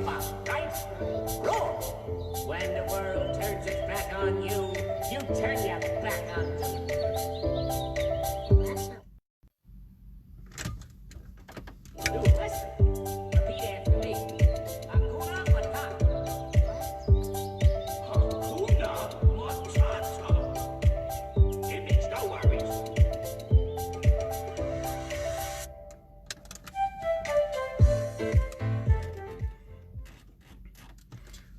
about, right? Roar! When the world turns its back on you, you turn your back on them. Listen. Repeat after me. Hakuna Matata. Hakuna Matata. It means no worries.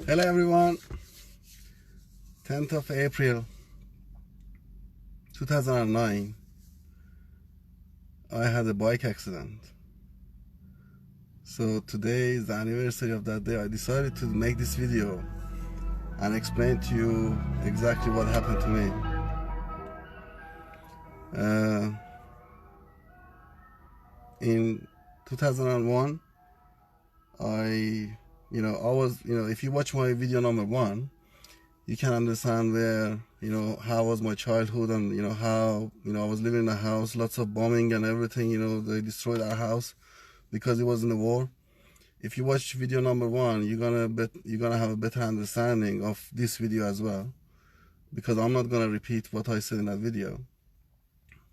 Hello everyone, 10th of April 2009, I had a bike accident. So today is the anniversary of that day. I decided to make this video and explain to you exactly what happened to me. In 2001, I was, if you watch my video number 1, you can understand where, how was my childhood and, how, I was living in a house, lots of bombing and everything, they destroyed our house because it was in the war. If you watch video number 1, you're gonna have a better understanding of this video as well, because I'm not gonna repeat what I said in that video.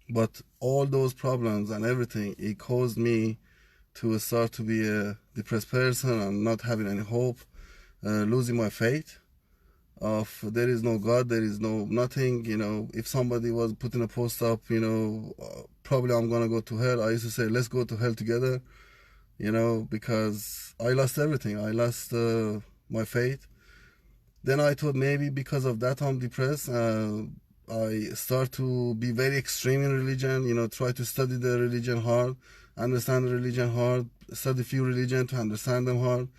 But all those problems and everything, it caused me to start to be a depressed person and not having any hope, losing my faith of there is no God, there is no nothing. If somebody was putting a post up, probably I'm gonna go to hell. I used to say, let's go to hell together, because I lost everything. I lost my faith. Then I thought maybe because of that I'm depressed. I start to be very extreme in religion, try to study the religion hard, understand the religion hard, study few religion to understand them hard.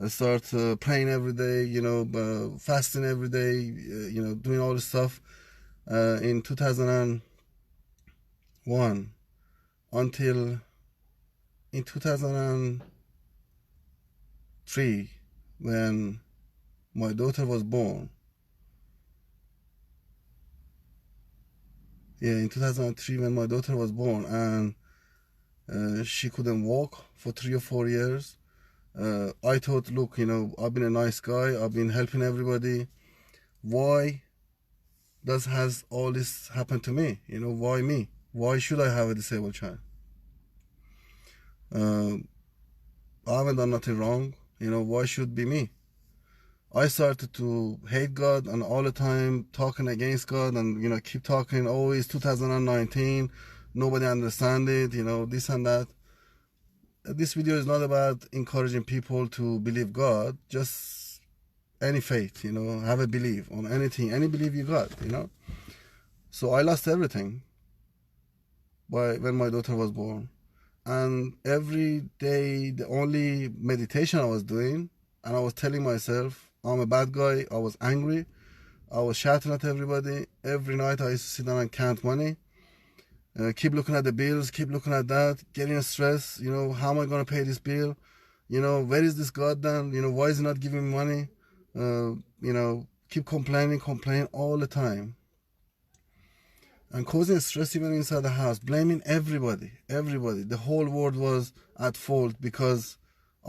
I start praying every day, fasting every day, doing all this stuff. In 2001 until in 2003, when my daughter was born. Yeah, in 2003 when my daughter was born, and she couldn't walk for 3 or 4 years. I thought, look, I've been a nice guy, I've been helping everybody. Why has all this happened to me? Why me? Why should I have a disabled child? I haven't done nothing wrong. Why should it be me? I started to hate God and all the time talking against God and, keep talking, oh, it's 2019, nobody understands it, this and that. This video is not about encouraging people to believe God, just any faith, have a belief on anything, any belief you got, So I lost everything when my daughter was born. And every day, the only meditation I was doing, and I was telling myself, I'm a bad guy. I was angry. I was shouting at everybody. Every night I used to sit down and count money. Keep looking at the bills, keep looking at that, getting stressed. How am I going to pay this bill? Where is this God then? Why is he not giving me money? Keep complaining all the time. And causing stress even inside the house, blaming everybody. The whole world was at fault because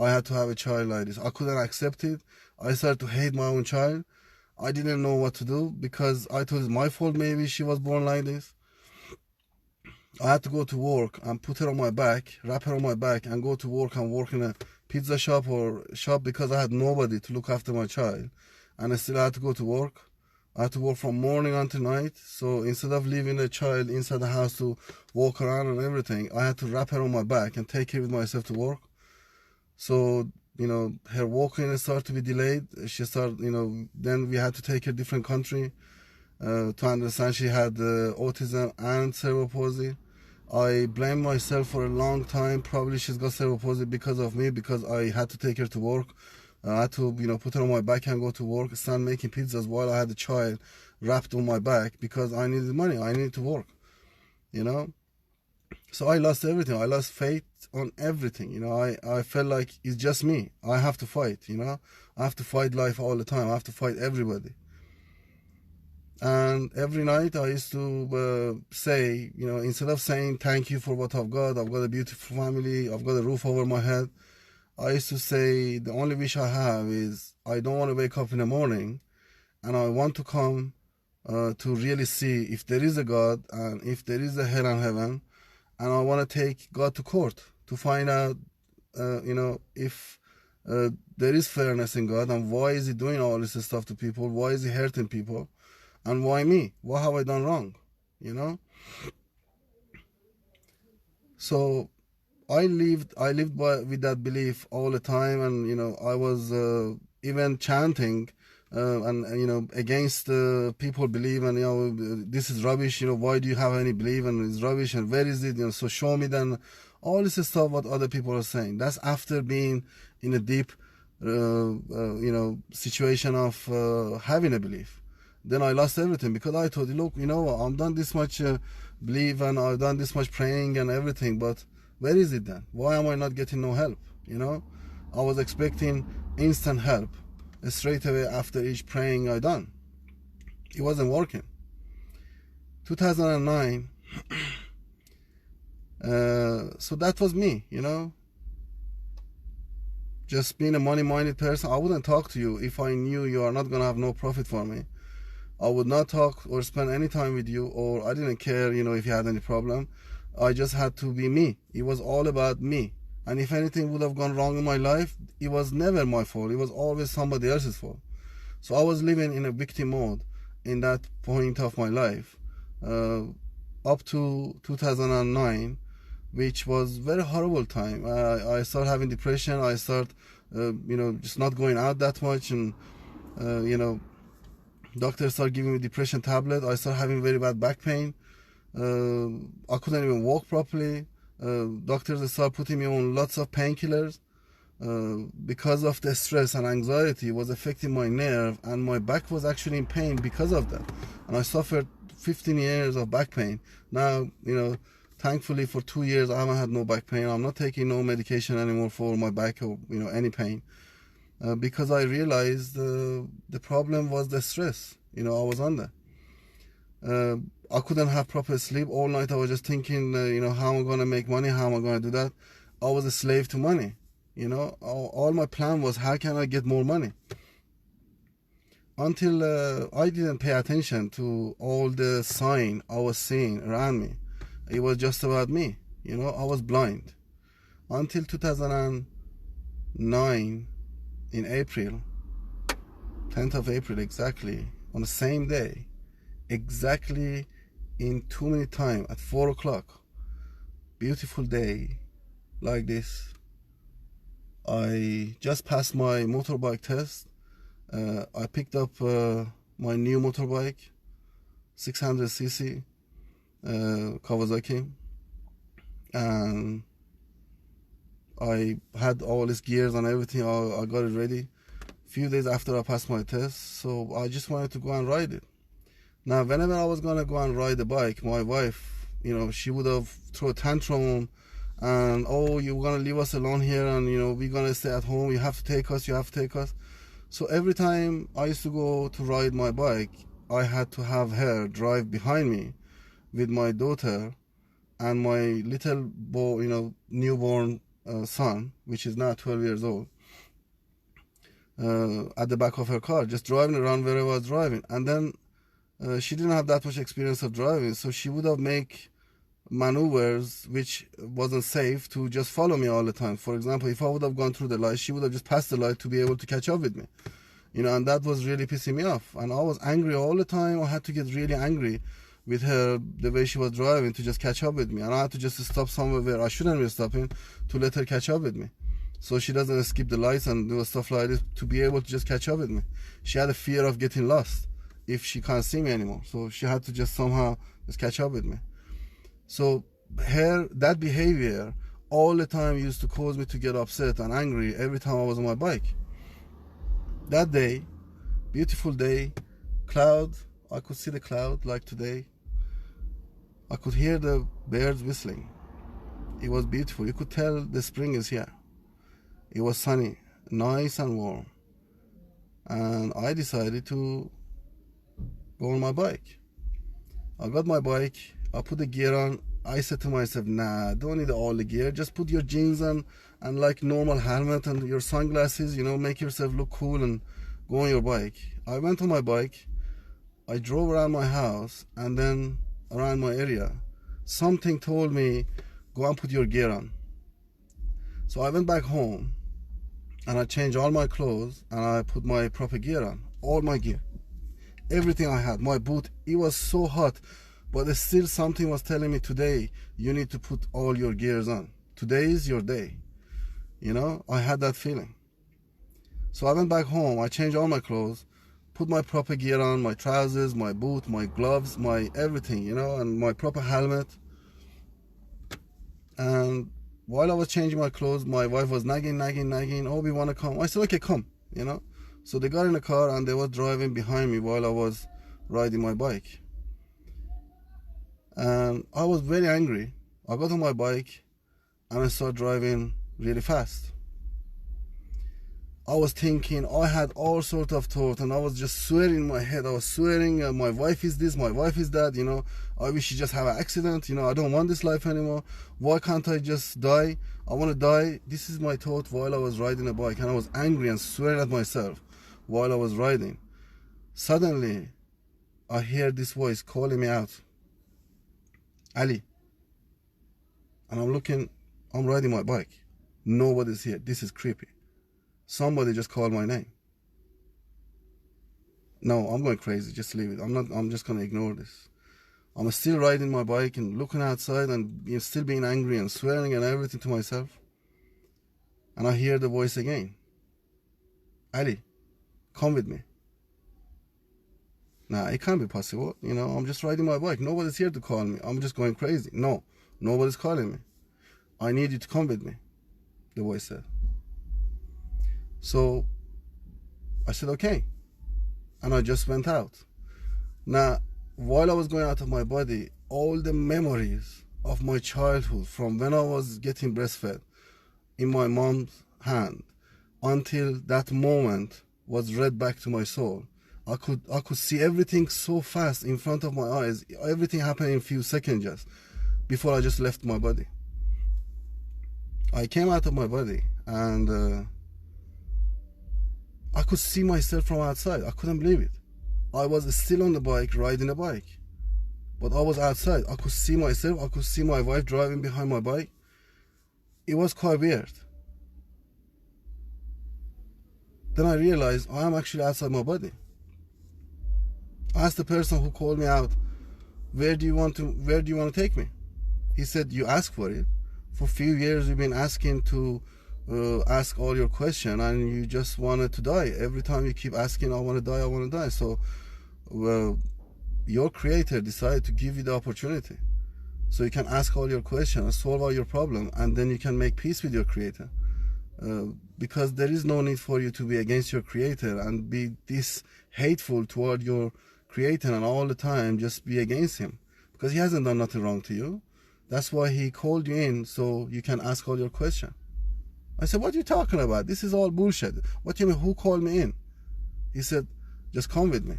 I had to have a child like this. I couldn't accept it. I started to hate my own child. I didn't know what to do because I thought it's my fault maybe she was born like this. I had to go to work and put her on my back, wrap her on my back and go to work and work in a pizza shop or shop because I had nobody to look after my child. And I still had to go to work. I had to work from morning until night. So instead of leaving the child inside the house to walk around and everything, I had to wrap her on my back and take her with myself to work. So, her walking started to be delayed. She started, then we had to take her different country to understand she had autism and cerebral palsy. I blamed myself for a long time. Probably she's got cerebral palsy because of me, because I had to take her to work. I had to, put her on my back and go to work, stand making pizzas while I had the child wrapped on my back because I needed money. I needed to work, So I lost everything. I lost faith on everything. I felt like it's just me. I have to fight, I have to fight life all the time. I have to fight everybody. And every night I used to say, instead of saying thank you for what I've got a beautiful family, I've got a roof over my head, I used to say the only wish I have is I don't want to wake up in the morning, and I want to come to really see if there is a God and if there is a hell and heaven, and I want to take God to court to find out, if there is fairness in God, and why is He doing all this stuff to people? Why is He hurting people? And why me? What have I done wrong? So I lived with that belief all the time, and I was even chanting and against people believe, and this is rubbish. Why do you have any belief, and it's rubbish, and where is it? So show me then. All this stuff what other people are saying. That's after being in a deep situation of having a belief. Then I lost everything because I thought, look, I've done this much belief, and I've done this much praying and everything, but where is it then? Why am I not getting no help? I was expecting instant help straight away after each praying I done. It wasn't working. 2009. So that was me, just being a money-minded person. I wouldn't talk to you if I knew you are not gonna have no profit for me. I would not talk or spend any time with you, or I didn't care, if you had any problem. I just had to be me. It was all about me. And if anything would have gone wrong in my life, it was never my fault. It was always somebody else's fault. So I was living in a victim mode in that point of my life, up to 2009, which was very horrible time. I started having depression. I started, just not going out that much, and doctors started giving me depression tablet. I started having very bad back pain. I couldn't even walk properly. Doctors started putting me on lots of painkillers because of the stress and anxiety was affecting my nerve, and my back was actually in pain because of that. And I suffered 15 years of back pain. Now, thankfully for 2 years I haven't had no back pain. I'm not taking no medication anymore for my back or any pain, because I realized the problem was the stress I was under. I couldn't have proper sleep all night. I was just thinking, how am I going to make money? How am I going to do that? I was a slave to money. All my plan was, how can I get more money? Until I didn't pay attention to all the sign I was seeing around me. It was just about me. I was blind. Until 2009, in April, 10th of April exactly, on the same day, exactly in 2 minutes time at 4 o'clock, beautiful day like this, I just passed my motorbike test. I picked up my new motorbike, 600cc Kawasaki, and I had all these gears and everything. I got it ready a few days after I passed my test, so I just wanted to go and ride it. Now, whenever I was gonna go and ride the bike, my wife, she would have thrown a tantrum, and you're gonna leave us alone here, and we're gonna stay at home. You have to take us. So every time I used to go to ride my bike, I had to have her drive behind me with my daughter and my little boy, newborn son, which is now 12 years old, at the back of her car, just driving around wherever I was driving. And then she didn't have that much experience of driving, so she would have make maneuvers which wasn't safe to just follow me all the time. For example, if I would have gone through the light, she would have just passed the light to be able to catch up with me. And that was really pissing me off. And I was angry all the time. I had to get really angry with her, the way she was driving, to just catch up with me. And I had to just stop somewhere where I shouldn't be stopping to let her catch up with me, so she doesn't skip the lights and do stuff like this, to be able to just catch up with me. She had a fear of getting lost if she can't see me anymore, so she had to just somehow just catch up with me. So that behavior all the time used to cause me to get upset and angry every time I was on my bike. That day, beautiful day, cloud, I could see the cloud like today. I could hear the birds whistling. It was beautiful. You could tell the spring is here. It was sunny, nice and warm. And I decided to go on my bike. I got my bike, I put the gear on I said to myself, nah, don't need all the gear. Just put your jeans on and like normal helmet and your sunglasses, make yourself look cool and go on your bike. I went on my bike. I drove around my house and then around my area. Something told me, go and put your gear on. So I went back home and I changed all my clothes and I put my proper gear on. All my gear. Everything I had. My boot. It was so hot. But still something was telling me today, you need to put all your gears on. Today is your day. I had that feeling. So I went back home. I changed all my clothes. Put my proper gear on. My trousers, my boot, my gloves, my everything, and my proper helmet. And while I was changing my clothes, my wife was nagging, oh, we want to come. I said, okay, come, So they got in the car and they were driving behind me while I was riding my bike. And I was very angry. I got on my bike and I started driving really fast. I was thinking, I had all sorts of thoughts and I was just swearing in my head. I was swearing, my wife is this, my wife is that, I wish she just have an accident, I don't want this life anymore. Why can't I just die? I want to die. This is my thought while I was riding a bike, and I was angry and swearing at myself while I was riding. Suddenly, I hear this voice calling me out, Ali. And I'm looking, I'm riding my bike. Nobody's here. This is creepy. Somebody just called my name. No, I'm going crazy. Just leave it. I'm just going to ignore this. I'm still riding my bike and looking outside and still being angry and swearing and everything to myself. And I hear the voice again. Ali, come with me. Nah, it can't be possible. I'm just riding my bike. Nobody's here to call me. I'm just going crazy. No, nobody's calling me. I need you to come with me, the voice said. So I said, okay. And I just went out. Now, while I was going out of my body, all the memories of my childhood from when I was getting breastfed in my mom's hand until that moment was read back to my soul. I could see everything so fast in front of my eyes. Everything happened in a few seconds just before I just left my body. I came out of my body and I could see myself from outside. I couldn't believe it. I was still on the bike, riding a bike. But I was outside. I could see myself. I could see my wife driving behind my bike. It was quite weird. Then I realized I am actually outside my body. I asked the person who called me out, where do you want to take me? He said, you asked for it. For a few years you've been asking to ask all your questions and you just wanted to die. Every time you keep asking, I want to die. So your creator decided to give you the opportunity so you can ask all your questions and solve all your problems, and then you can make peace with your creator, because there is no need for you to be against your creator and be this hateful toward your creator and all the time just be against him, because he hasn't done nothing wrong to you. That's why he called you in, so you can ask all your questions. I said, what are you talking about? This is all bullshit. What do you mean, who called me in? He said, just come with me.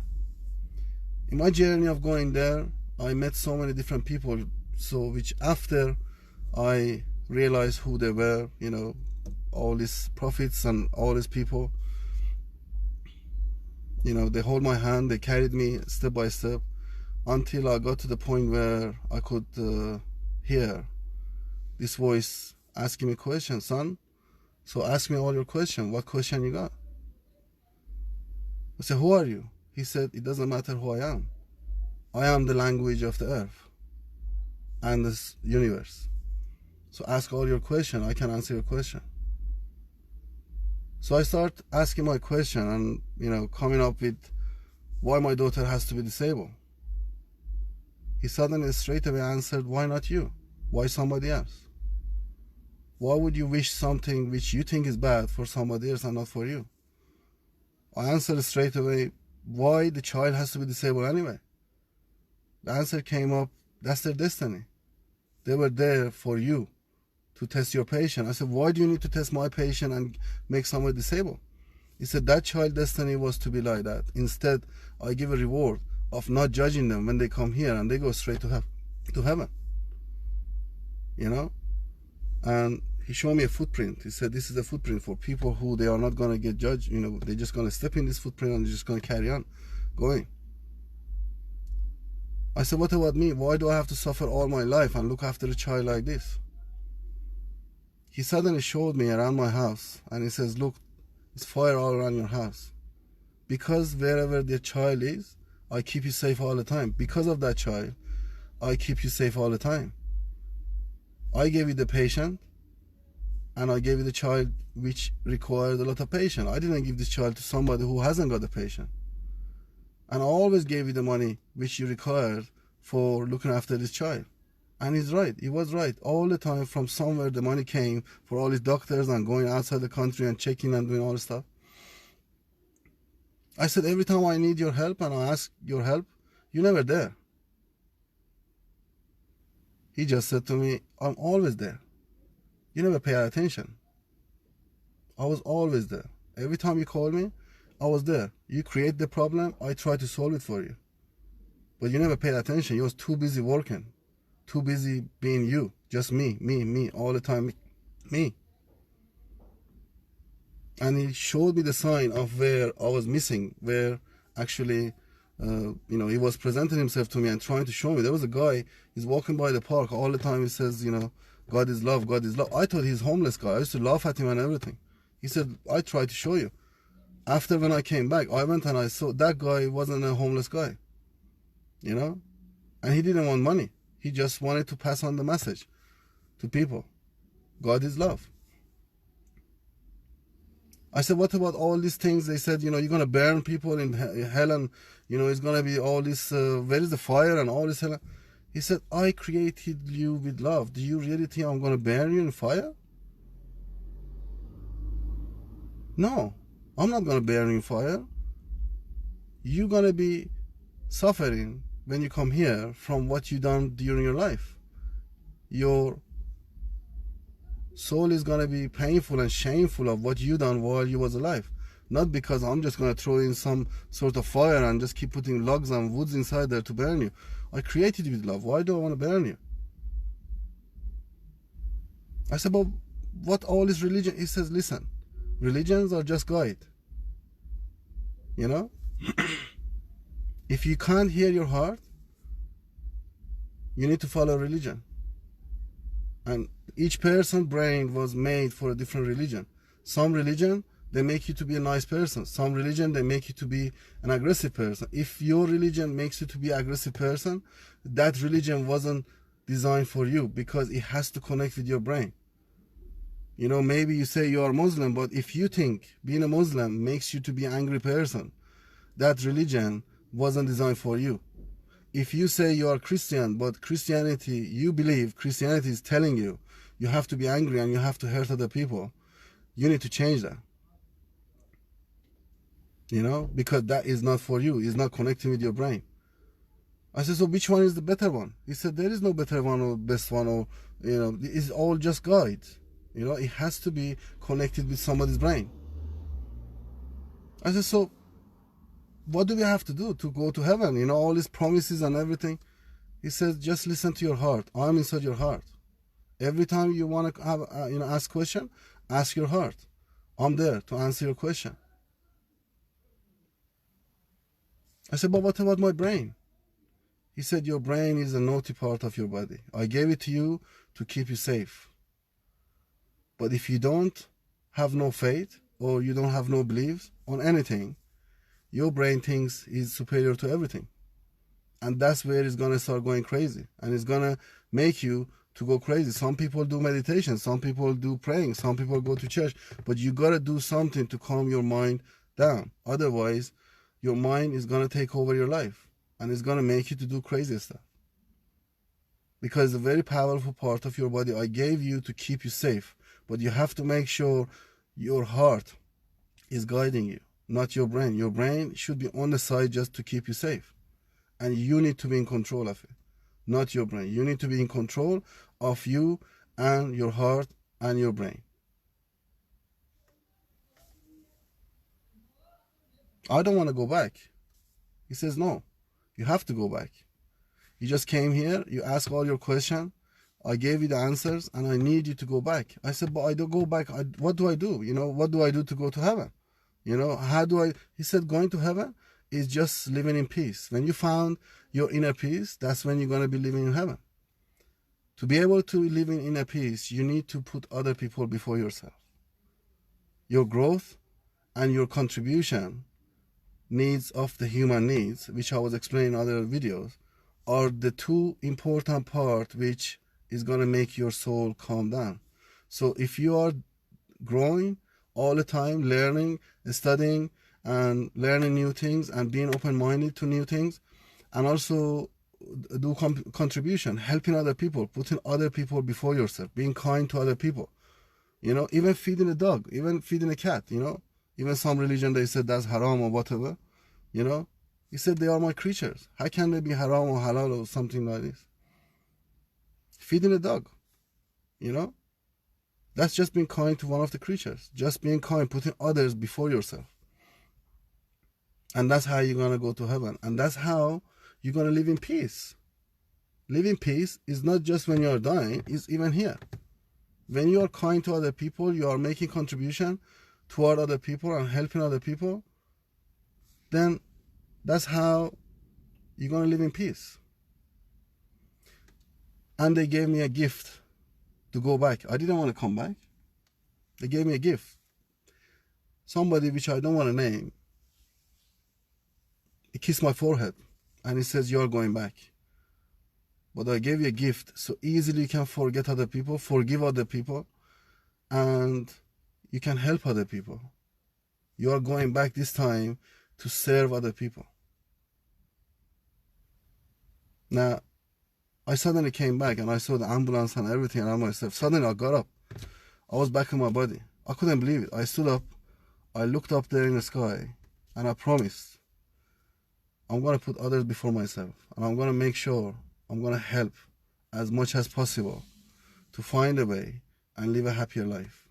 In my journey of going there, I met so many different people, which after I realized who they were, all these prophets and all these people, they hold my hand, they carried me step by step until I got to the point where I could hear this voice asking me questions, son. So ask me all your questions. What question you got? I said, who are you? He said, it doesn't matter who I am. I am the language of the earth and this universe. So ask all your questions. I can answer your question. So I start asking my question and, coming up with why my daughter has to be disabled. He suddenly straight away answered, why not you? Why somebody else? Why would you wish something which you think is bad for somebody else and not for you? I answered straight away, why the child has to be disabled anyway? The answer came up, that's their destiny. They were there for you to test your patient. I said, why do you need to test my patient and make somebody disabled? He said, that child destiny was to be like that. Instead, I give a reward of not judging them when they come here and they go straight to heaven. you know. And he showed me a footprint. He said, this is a footprint for people who they are not going to get judged. You know, they're just going to step in this footprint and they're just going to carry on going. I said, what about me? Why do I have to suffer all my life and look after a child like this? He suddenly showed me around my house and he says, look, it's fire all around your house. Because wherever the child is, I keep you safe all the time. Because of that child, I keep you safe all the time. I gave you the patient and I gave you the child which required a lot of patience. I didn't give this child to somebody who hasn't got the patient. And I always gave you the money which you required for looking after this child. And he's right. He was right. All the time from somewhere the money came for all these doctors and going outside the country and checking and doing all this stuff. I said, every time I need your help and I ask your help, you're never there. He just said to me, I'm always there. You never pay attention. I was always there. Every time you call me, I was there. You create the problem, I try to solve it for you. But you never paid attention. You was too busy working. Too busy being you. Just me, all the time, me. And he showed me the sign of where I was missing, where actually, he was presenting himself to me and trying to show me. There was a guy, he's walking by the park all the time. He says, God is love, God is love. I thought he's a homeless guy. I used to laugh at him and everything. He said, I tried to show you. After when I came back, I went and I saw that guy wasn't a homeless guy, and he didn't want money. He just wanted to pass on the message to people. God is love. I said, what about all these things? They said, you're going to burn people in hell and, it's going to be all this, where is the fire and all this hell? He said, I created you with love. Do you really think I'm going to burn you in fire? No, I'm not going to burn you in fire. You're going to be suffering when you come here from what you done during your life. Your soul is going to be painful and shameful of what you done while you was alive. Not because I'm just going to throw in some sort of fire and just keep putting logs and woods inside there to burn you. I created you with love. Why do I want to burn you? I said, but what all is religion? He says, listen, religions are just guide. If you can't hear your heart, you need to follow religion. And each person's brain was made for a different religion. Some religion, they make you to be a nice person. Some religion, they make you to be an aggressive person. If your religion makes you to be an aggressive person, that religion wasn't designed for you because it has to connect with your brain. Maybe you say you are Muslim, but if you think being a Muslim makes you to be an angry person, that religion wasn't designed for you. If you say you are Christian, but you believe Christianity is telling you you have to be angry and you have to hurt other people, you need to change that. Because that is not for you. It's not connecting with your brain. I said, so which one is the better one? He said, there is no better one or best one, or, it's all just guides. It has to be connected with somebody's brain. I said, so what do we have to do to go to heaven? All these promises and everything. He says, just listen to your heart. I'm inside your heart. Every time you want to have, ask question, ask your heart. I'm there to answer your question. I said, but what about my brain? He said, your brain is a naughty part of your body. I gave it to you to keep you safe. But if you don't have no faith or you don't have no beliefs on anything, your brain thinks it's superior to everything. And that's where it's going to start going crazy. And it's going to make you to go crazy. Some people do meditation. Some people do praying. Some people go to church. But you got to do something to calm your mind down. Otherwise, your mind is going to take over your life. And it's going to make you to do crazy stuff. Because it's a very powerful part of your body. I gave you to keep you safe. But you have to make sure your heart is guiding you, not your brain. Your brain should be on the side just to keep you safe. And you need to be in control of it, not your brain. You need to be in control of you and your heart and your brain. I don't want to go back. He says, no, you have to go back. You just came here, you ask all your questions. I gave you the answers and I need you to go back. I said, but I don't go back. What do I do? What do I do to go to heaven? How do I? He said, going to heaven is just living in peace. When you found your inner peace, that's when you're going to be living in heaven. To be able to live in inner peace, you need to put other people before yourself. Your growth and your contribution needs of the human needs, which I was explaining in other videos, are the two important part which is going to make your soul calm down. So if you are growing all the time, learning, studying, and learning new things and being open-minded to new things, and also do contribution, helping other people, putting other people before yourself, being kind to other people, even feeding a dog, even feeding a cat, even some religion, they said that's haram or whatever, he said they are my creatures. How can they be haram or halal or something like this? Feeding a dog, that's just being kind to one of the creatures, just being kind, putting others before yourself. And that's how you're going to go to heaven. And that's how you're going to live in peace. Live in peace is not just when you're dying, it's even here. When you are kind to other people, you are making contribution toward other people and helping other people, then that's how you're going to live in peace. And they gave me a gift to go back. I didn't want to come back. They gave me a gift. Somebody which I don't want to name, he kissed my forehead and he says, you're going back. But I gave you a gift so easily you can forget other people, forgive other people, and you can help other people. You are going back this time to serve other people. Now, I suddenly came back and I saw the ambulance and everything around myself. Suddenly I got up. I was back in my body. I couldn't believe it. I stood up. I looked up there in the sky and I promised I'm going to put others before myself. And I'm going to make sure I'm going to help as much as possible to find a way and live a happier life.